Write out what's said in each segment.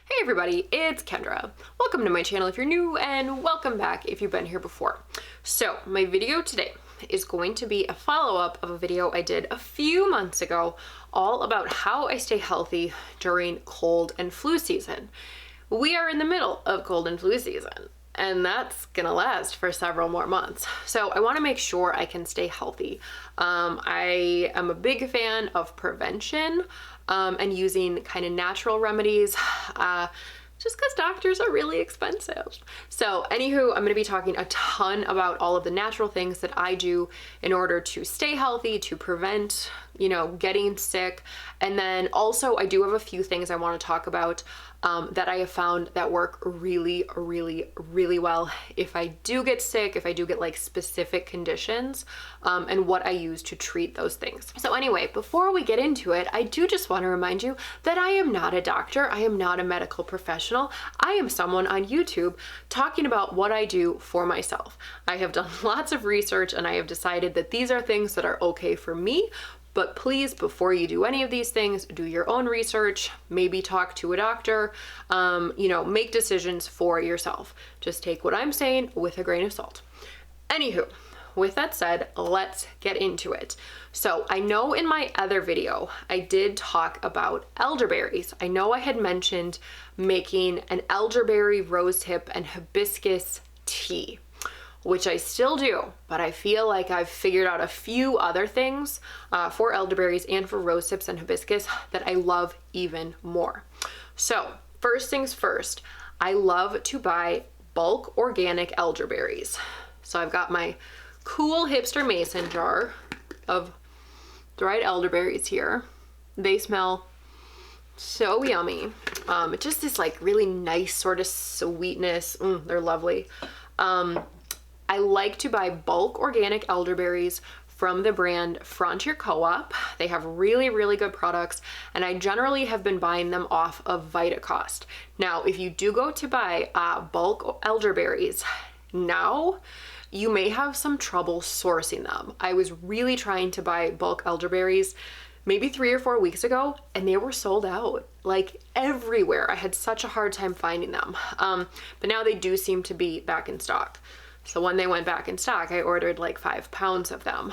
Hey everybody, it's Kendra. Welcome to my channel if you're new, and welcome back if you've been here before. So my video today is going to be a follow-up of a video I did a few months ago all about how I stay healthy during cold and flu season. We are in the middle of cold and flu season, and that's gonna last for several more months. So I wanna make sure I can stay healthy. I am a big fan of prevention and using kind of natural remedies, just because doctors are really expensive. So anywho, I'm gonna be talking a ton about all of the natural things that I do in order to stay healthy, to prevent, getting sick. And then also I do have a few things I wanna talk about that I have found that work really, really, really well if I do get sick, if I do get like specific conditions, and what I use to treat those things. So anyway, before we get into it, I do just want to remind you that I am not a doctor. I am not a medical professional. I am someone on YouTube talking about what I do for myself. I have done lots of research and I have decided that these are things that are okay for me. But please, before you do any of these things, do your own research, maybe talk to a doctor, make decisions for yourself. Just take what I'm saying with a grain of salt. Anywho, with that said, let's get into it. So I know in my other video, I did talk about elderberries. I know I had mentioned making an elderberry, rosehip, and hibiscus tea, which I still do, but I feel like I've figured out a few other things for elderberries and for rosehips and hibiscus that I love even more. So first things first, I love to buy bulk organic elderberries. So I've got my cool hipster mason jar of dried elderberries here. They smell so yummy. Just this like really nice sort of sweetness. They're lovely. I like to buy bulk organic elderberries from the brand Frontier Co-op. They have really, really good products, and I generally have been buying them off of VitaCost. Now, if you do go to buy bulk elderberries now, you may have some trouble sourcing them. I was really trying to buy bulk elderberries maybe 3 or 4 weeks ago, and they were sold out like everywhere. I had such a hard time finding them. But now they do seem to be back in stock. So when they went back in stock, I ordered like 5 pounds of them,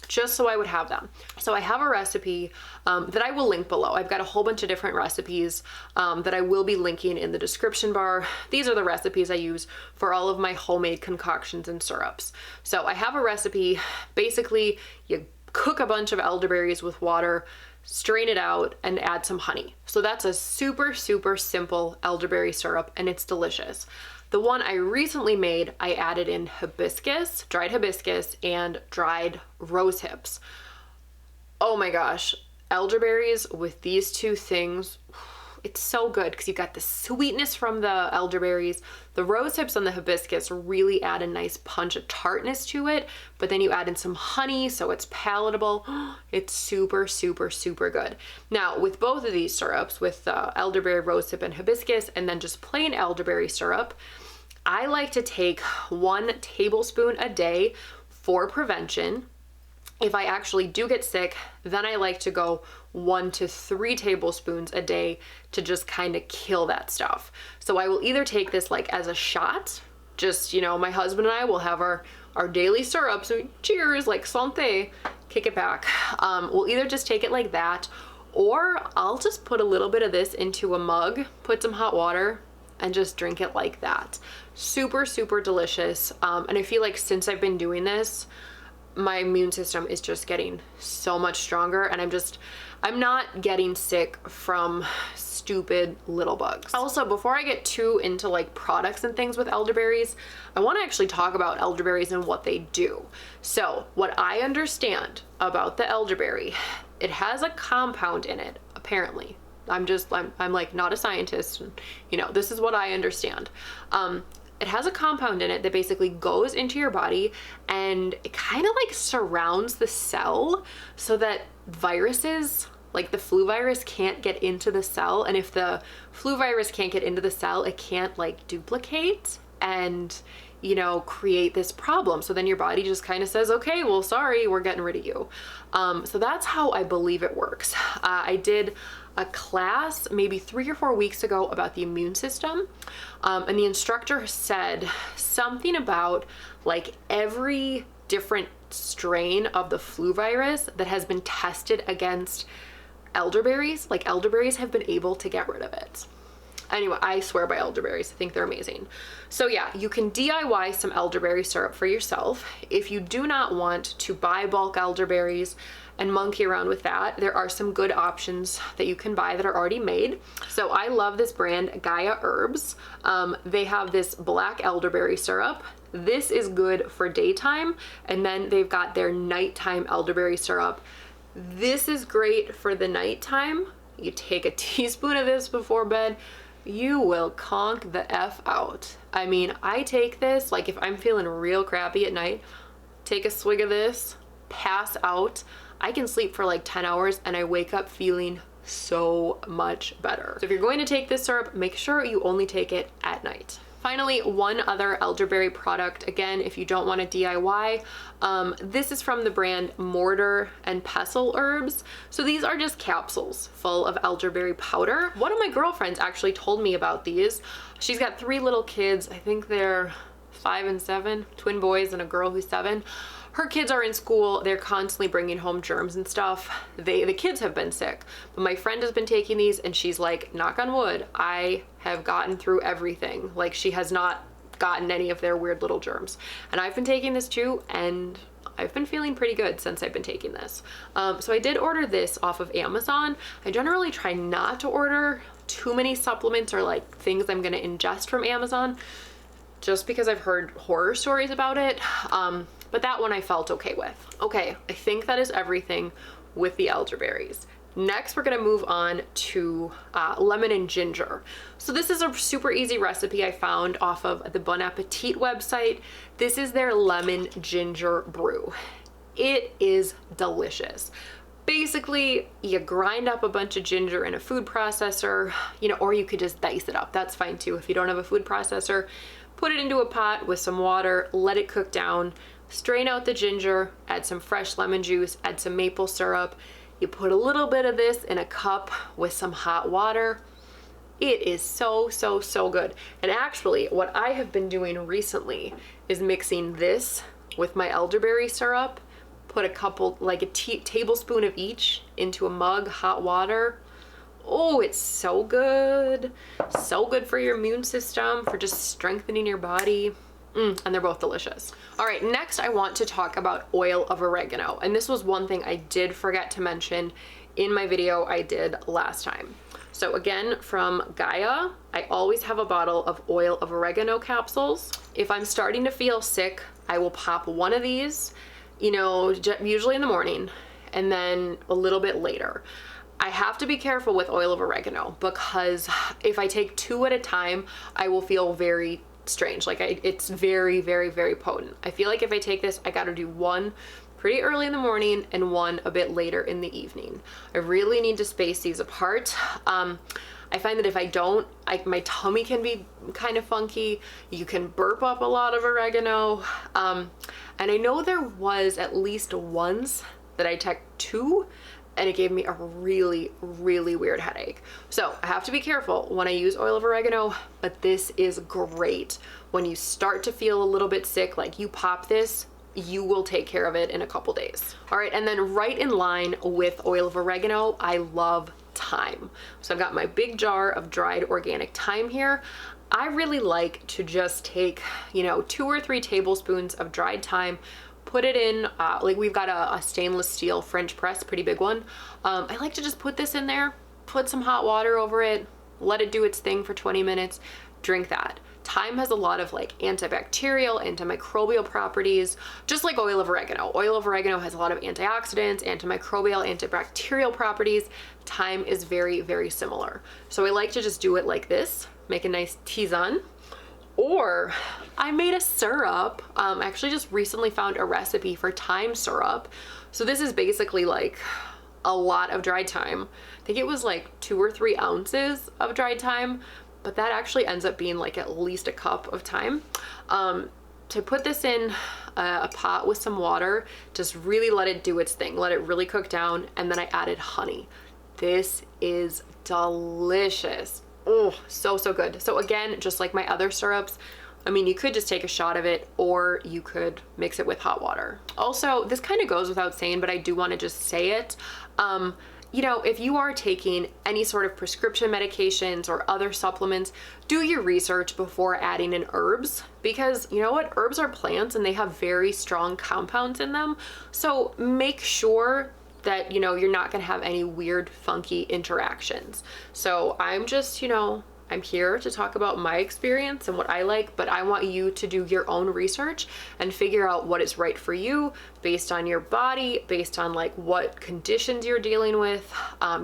just so I would have them. So I have a recipe that I will link below. I've got a whole bunch of different recipes that I will be linking in the description bar. These are the recipes I use for all of my homemade concoctions and syrups. So I have a recipe. Basically, you cook a bunch of elderberries with water, strain it out, and add some honey. So that's a super, super simple elderberry syrup, and it's delicious. The one I recently made, I added in hibiscus, dried hibiscus, and dried rose hips. Oh my gosh, elderberries with these two things, it's so good because you got the sweetness from the elderberries. The rose hips and the hibiscus really add a nice punch of tartness to it, but then you add in some honey so it's palatable. It's super, super, super good. Now, with both of these syrups, with elderberry, rosehip, and hibiscus, and then just plain elderberry syrup, I like to take 1 tablespoon a day for prevention. If I actually do get sick, then I like to go 1 to 3 tablespoons a day to just kind of kill that stuff. So I will either take this like as a shot, just, my husband and I will have our daily syrup, so cheers, like santé, kick it back. We'll either just take it like that, or I'll just put a little bit of this into a mug, put some hot water, and just drink it like that. Super, super delicious. And I feel like since I've been doing this, my immune system is just getting so much stronger, and I'm not getting sick from stupid little bugs. Also, before I get too into like products and things with elderberries, I want to actually talk about elderberries and what they do. So what I understand about the elderberry, it has a compound in it, apparently. I'm like not a scientist, and, this is what I understand. It has a compound in it that basically goes into your body, and it kind of like surrounds the cell so that viruses, like the flu virus, can't get into the cell. And if the flu virus can't get into the cell, it can't like duplicate and, create this problem. So then your body just kind of says, okay, well, sorry, we're getting rid of you. So that's how I believe it works. I did a class maybe 3 or 4 weeks ago about the immune system. And the instructor said something about like every different strain of the flu virus that has been tested against elderberries, like elderberries have been able to get rid of it. Anyway, I swear by elderberries. I think they're amazing. So yeah, you can DIY some elderberry syrup for yourself. If you do not want to buy bulk elderberries and monkey around with that, there are some good options that you can buy that are already made. So I love this brand, Gaia Herbs. They have this black elderberry syrup. This is good for daytime. And then they've got their nighttime elderberry syrup. This is great for the nighttime. You take a teaspoon of this before bed, you will conk the F out. I mean, I take this, like if I'm feeling real crappy at night, take a swig of this, pass out. I can sleep for like 10 hours and I wake up feeling so much better. So if you're going to take this syrup, make sure you only take it at night. Finally, one other elderberry product, again, if you don't want to DIY, this is from the brand Mortar and Pestle Herbs. So these are just capsules full of elderberry powder. One of my girlfriends actually told me about these. She's got 3 little kids. I think they're 5 and 7, twin boys and a girl who's 7. Her kids are in school. They're constantly bringing home germs and stuff. The kids have been sick, but my friend has been taking these and she's like, knock on wood, I have gotten through everything. Like she has not gotten any of their weird little germs. And I've been taking this too, and I've been feeling pretty good since I've been taking this. So I did order this off of Amazon. I generally try not to order too many supplements or like things I'm gonna ingest from Amazon, just because I've heard horror stories about it. But that one I felt okay with. Okay, I think that is everything with the elderberries. Next, we're gonna move on to lemon and ginger. So this is a super easy recipe I found off of the Bon Appetit website. This is their lemon ginger brew. It is delicious. Basically, you grind up a bunch of ginger in a food processor, you know, or you could just dice it up. That's fine too. If you don't have a food processor, put it into a pot with some water, let it cook down, strain out the ginger, add some fresh lemon juice, add some maple syrup. You put a little bit of this in a cup with some hot water. It is so, so, so good. And actually, what I have been doing recently is mixing this with my elderberry syrup, put a couple, like a tablespoon of each into a mug, hot water. Oh, it's so good. So good for your immune system, for just strengthening your body. And they're both delicious. All right, next I want to talk about oil of oregano. And this was one thing I did forget to mention in my video I did last time. So again, from Gaia, I always have a bottle of oil of oregano capsules. If I'm starting to feel sick, I will pop one of these, you know, usually in the morning, and then a little bit later. I have to be careful with oil of oregano because if I take 2 at a time, I will feel very strange. Like it's very, very, very potent. I feel like if I take this, I got to do 1 pretty early in the morning and 1 a bit later in the evening. I really need to space these apart. I find that if I don't, my tummy can be kind of funky. You can burp up a lot of oregano. And I know there was at least once that I took 2 and it gave me a really, really weird headache. So I have to be careful when I use oil of oregano, but this is great. When you start to feel a little bit sick, like you pop this, you will take care of it in a couple days. All right, and then right in line with oil of oregano, I love thyme. So I've got my big jar of dried organic thyme here. I really like to just take, you know, 2 or 3 tablespoons of dried thyme, put it in, like we've got a stainless steel French press, pretty big one. I like to just put this in there, put some hot water over it, let it do its thing for 20 minutes, drink that. Thyme has a lot of like antibacterial, antimicrobial properties, just like oil of oregano. Oil of oregano has a lot of antioxidants, antimicrobial, antibacterial properties. Thyme is very, very similar. So I like to just do it like this, make a nice tisane. Or I made a syrup. I actually just recently found a recipe for thyme syrup. So this is basically like a lot of dried thyme. I think it was like 2 or 3 ounces of dried thyme, but that actually ends up being like at least a cup of thyme. To put this in a pot with some water, just really let it do its thing, let it really cook down, and then I added honey. this is delicious. Oh, so, so good. So again, just like my other syrups, I mean, you could just take a shot of it or you could mix it with hot water. Also, this kind of goes without saying, but I do want to just say it. You know, if you are taking any sort of prescription medications or other supplements, do your research before adding in herbs, because you know what? Herbs are plants and they have very strong compounds in them. So make sure that, you know, you're not gonna have any weird, funky interactions. So I'm just, you know, I'm here to talk about my experience and what I like, but I want you to do your own research and figure out what is right for you based on your body, based on like what conditions you're dealing with,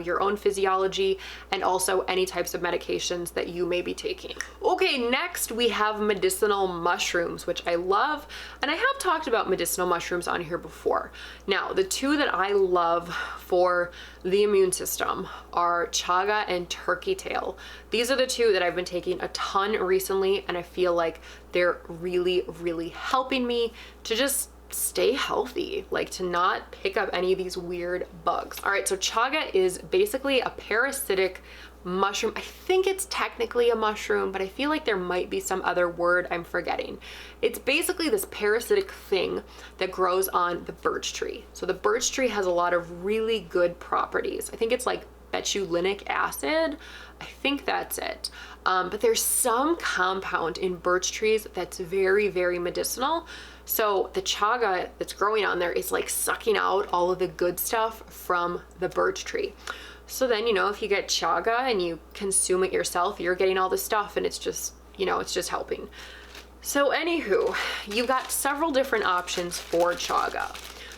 your own physiology, and also any types of medications that you may be taking. Okay, next we have medicinal mushrooms, which I love, and I have talked about medicinal mushrooms on here before. Now, the two that I love for the immune system are chaga and turkey tail. These are the two that I've been taking a ton recently, and I feel like they're really, really helping me to just stay healthy, like to not pick up any of these weird bugs. All right, so chaga is basically a parasitic mushroom. I think it's technically a mushroom, but I feel like there might be some other word I'm forgetting. It's basically this parasitic thing that grows on the birch tree. So the birch tree has a lot of really good properties. I think it's like betulinic acid. I think that's it. But there's some compound in birch trees that's very, very medicinal. So the chaga that's growing on there is like sucking out all of the good stuff from the birch tree. So then, you know, if you get chaga and you consume it yourself, you're getting all the stuff and it's just, you know, it's just helping. So anywho, you've got several different options for chaga.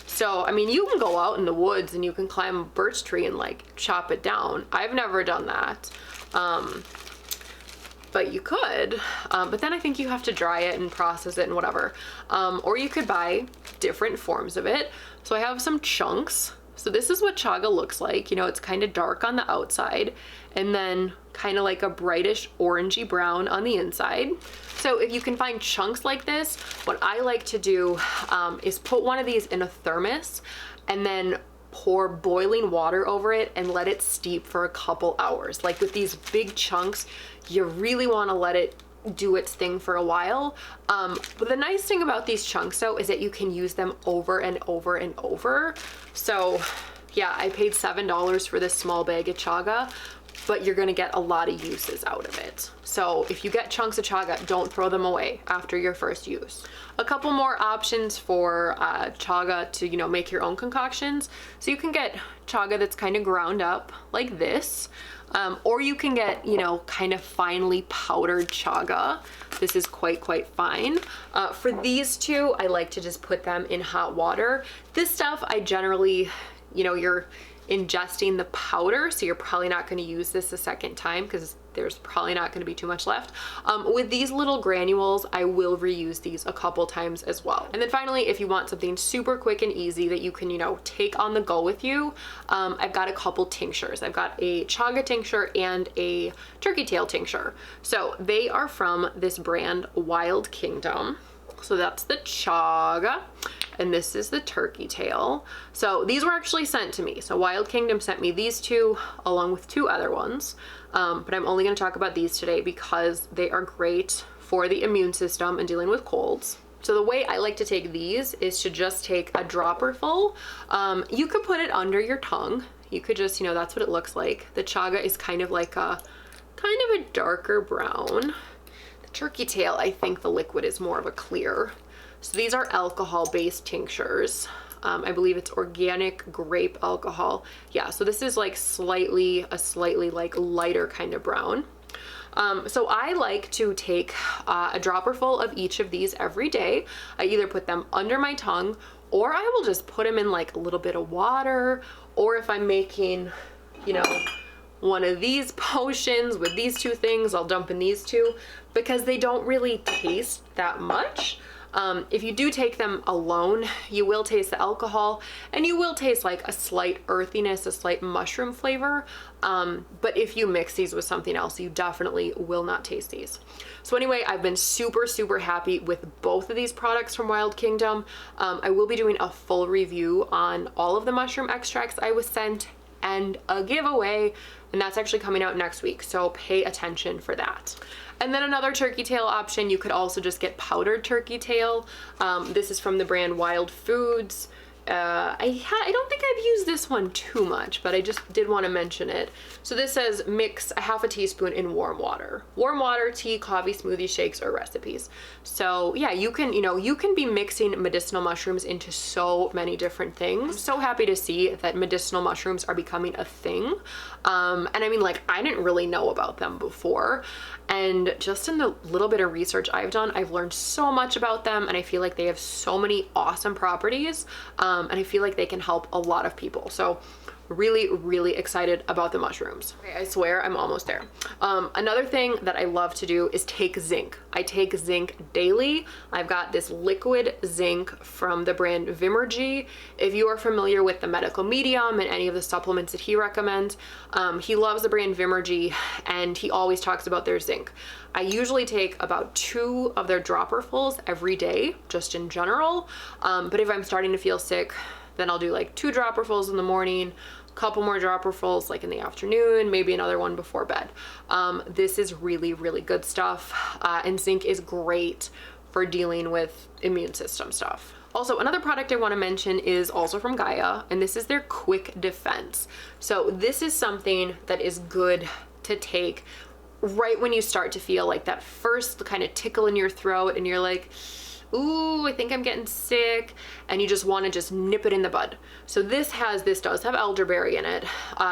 So, I mean, you can go out in the woods and you can climb a birch tree and like chop it down. I've never done that. But you could, but then I think you have to dry it and process it and whatever. Or you could buy different forms of it. So I have some chunks. So this is what chaga looks like. You know, it's kind of dark on the outside and then kind of like a brightish orangey brown on the inside. So if you can find chunks like this, what I like to do is put one of these in a thermos and then pour boiling water over it and let it steep for a couple hours. Like with these big chunks, you really want to let it do its thing for a while. But the nice thing about these chunks though is that you can use them over and over and over. So yeah, I paid $7 for this small bag of chaga, but you're gonna get a lot of uses out of it. So if you get chunks of chaga, don't throw them away after your first use. A couple more options for chaga to, you know, make your own concoctions. So you can get chaga that's kind of ground up like this, or you can get, you know, kind of finely powdered chaga. This is quite fine. For these two, I like to just put them in hot water. This stuff I generally, you know, you're ingesting the powder, so you're probably not going to use this a second time because there's probably not going to be too much left. With these little granules, I will reuse these a couple times as well. And then finally, if you want something super quick and easy that you can, you know, take on the go with you, I've got a couple tinctures. I've got a chaga tincture and a turkey tail tincture. So they are from this brand Wild Kingdom. So that's the chaga and this is the turkey tail. So these were actually sent to me. So Wild Kingdom sent me these two along with two other ones. But I'm only going to talk about these today because they are great for the immune system and dealing with colds. So the way I like to take these is to just take a dropper full. You could put it under your tongue. You could just, you know, that's what it looks like. The chaga is kind of like a darker brown. Turkey tail, I think the liquid is more of a clear. So these are alcohol-based tinctures. I believe it's organic grape alcohol. Yeah, so this is like a slightly like lighter kind of brown. So I like to take a dropper full of each of these every day. I either put them under my tongue or I will just put them in like a little bit of water, or if I'm making, you know, one of these potions with these two things, I'll dump in these two because they don't really taste that much. If you do take them alone, you will taste the alcohol and you will taste like a slight earthiness, a slight mushroom flavor. But if you mix these with something else, you definitely will not taste these. So anyway, I've been super happy with both of these products from Wild Kingdom. I will be doing a full review on all of the mushroom extracts I was sent and a giveaway, and that's actually coming out next week, so pay attention for that. And then another turkey tail option, you could also just get powdered turkey tail. This is from the brand Wild Foods. I don't think I've used this one too much, but I just did want to mention it. So this says mix a half a teaspoon in warm water. Warm water, tea, coffee, smoothie shakes, or recipes. So yeah, you can be mixing medicinal mushrooms into so many different things. I'm so happy to see that medicinal mushrooms are becoming a thing. And I mean, like, I didn't really know about them before. And just in the little bit of research I've done, I've learned so much about them, and I feel like they have so many awesome properties. And I feel like they can help a lot of people. So really, really excited about the mushrooms. Okay, I swear I'm almost there. Another thing that I love to do is take zinc. I take zinc daily. I've got this liquid zinc from the brand Vimergy. If you are familiar with the medical medium and any of the supplements that he recommends, he loves the brand Vimergy, and he always talks about their zinc. I usually take about 2 of their dropperfuls every day, just in general. But if I'm starting to feel sick, then I'll do like 2 dropperfuls in the morning, a couple more dropperfuls like in the afternoon, maybe another one before bed. This is really, really good stuff. And zinc is great for dealing with immune system stuff. Also, another product I want to mention is also from Gaia, and this is their Quick Defense. So this is something that is good to take right when you start to feel like that first kind of tickle in your throat and you're like, ooh, I think I'm getting sick, and you just want to just nip it in the bud. So this does have elderberry in it.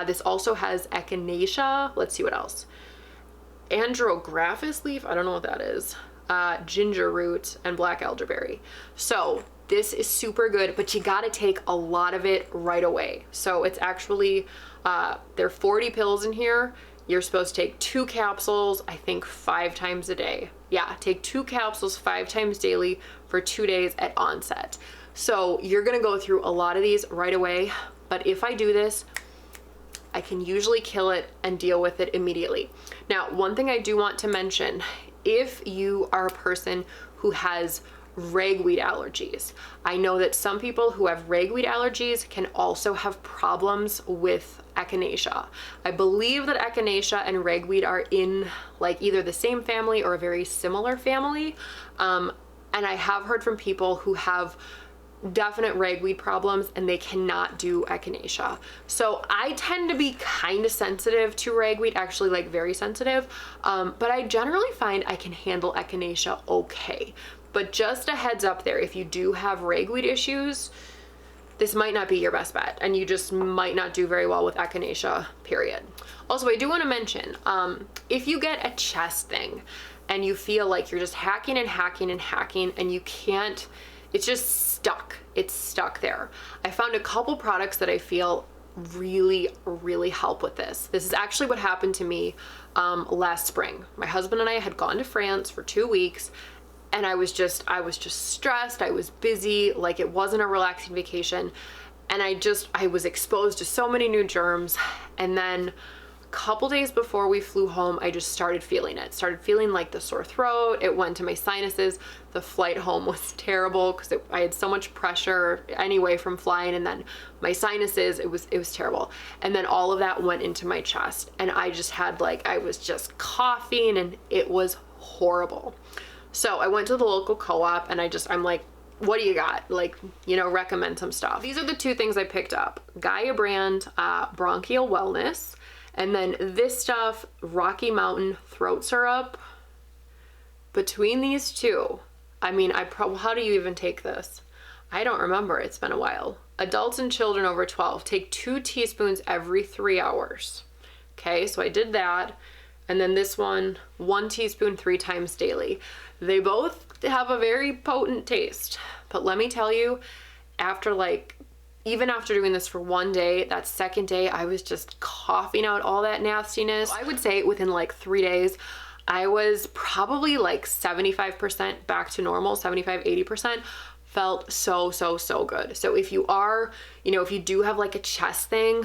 This also has echinacea. Let's see what else. Andrographis leaf, I don't know what that is. Ginger root and black elderberry. So this is super good, but you gotta take a lot of it right away. So it's actually, there are 40 pills in here. You're supposed to take 2 capsules, I think 5 times a day. Yeah, take 2 capsules 5 times daily for 2 days at onset. So you're gonna go through a lot of these right away, but if I do this, I can usually kill it and deal with it immediately. Now, one thing I do want to mention, if you are a person who has ragweed allergies, I know that some people who have ragweed allergies can also have problems with echinacea. I believe that echinacea and ragweed are in like either the same family or a very similar family. And I have heard from people who have definite ragweed problems and they cannot do echinacea. So I tend to be kind of sensitive to ragweed, actually like very sensitive, but I generally find I can handle echinacea okay. But just a heads up there, if you do have ragweed issues, this might not be your best bet, and you just might not do very well with echinacea, period. Also, I do want to mention, if you get a chest thing and you feel like you're just hacking and hacking and hacking and you can't, it's just stuck. It's stuck there. I found a couple products that I feel really, really help with this. This is actually what happened to me last spring. My husband and I had gone to France for 2 weeks, and I was just stressed. I was busy, like it wasn't a relaxing vacation. And I was exposed to so many new germs. And then a couple days before we flew home, I just started feeling it. Started feeling like the sore throat. It went to my sinuses. The flight home was terrible because I had so much pressure anyway from flying, and then my sinuses, it was terrible. And then all of that went into my chest, and I just had I was just coughing, and it was horrible. So I went to the local co-op, and I'm like, what do you got? Recommend some stuff. These are the 2 things I picked up. Gaia brand bronchial wellness, and then this stuff, Rocky Mountain throat syrup. Between these 2, I mean, how do you even take this? I don't remember. It's been a while. Adults and children over 12, take 2 teaspoons every 3 hours. Okay, so I did that. And then this one teaspoon 3 times daily. They both have a very potent taste, but let me tell you, even after doing this for 1 day, that second day, I was just coughing out all that nastiness. I would say within 3 days, I was probably 75% back to normal, 75-80%. Felt so good. So if you are, if you do have a chest thing,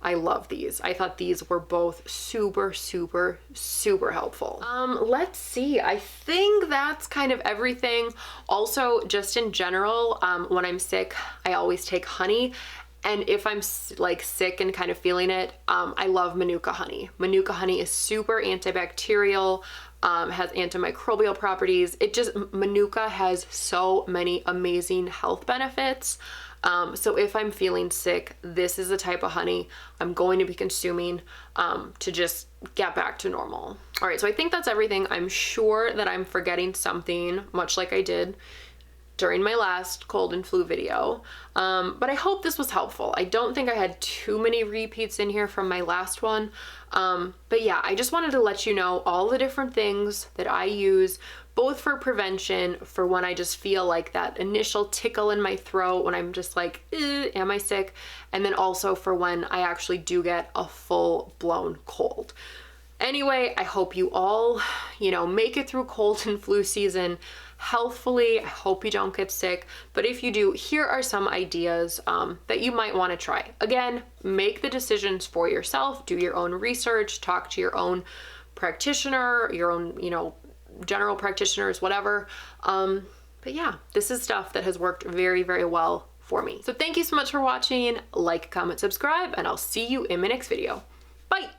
I love these. I thought these were both super helpful. Let's see. I think that's kind of everything. Also, just in general, when I'm sick, I always take honey. And if I'm like sick and kind of feeling it, I love Manuka Honey. Manuka Honey is super antibacterial, has antimicrobial properties. Manuka has so many amazing health benefits. So if I'm feeling sick, this is the type of honey I'm going to be consuming to just get back to normal. All right, so I think that's everything. I'm sure that I'm forgetting something, much like I did during my last cold and flu video. But I hope this was helpful. I don't think I had too many repeats in here from my last one. But yeah, I just wanted to let you know all the different things that I use, both for prevention, for when I just feel like that initial tickle in my throat, when I'm just like, am I sick? And then also for when I actually do get a full-blown cold. Anyway, I hope you all, make it through cold and flu season healthfully. I hope you don't get sick, but if you do, here are some ideas that you might want to try. Again, make the decisions for yourself, do your own research, talk to your own practitioner, your own, general practitioners, whatever. But yeah, this is stuff that has worked very, very well for me. So thank you so much for watching. Like, comment, subscribe, and I'll see you in my next video. Bye.